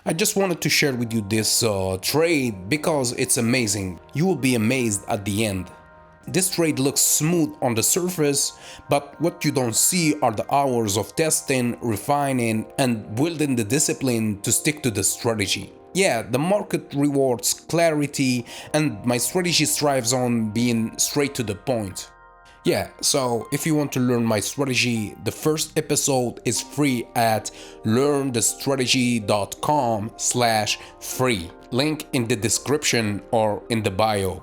I just wanted to share with you this trade because it's amazing. You will be amazed at the end. This trade looks smooth on the surface, but what you don't see are the hours of testing, refining, and building the discipline to stick to the strategy. Yeah, the market rewards clarity, and my strategy strives on being straight to the point. Yeah, so if you want to learn my strategy, the first episode is free at learnthestrategy.com/free. Link in the description or in the bio.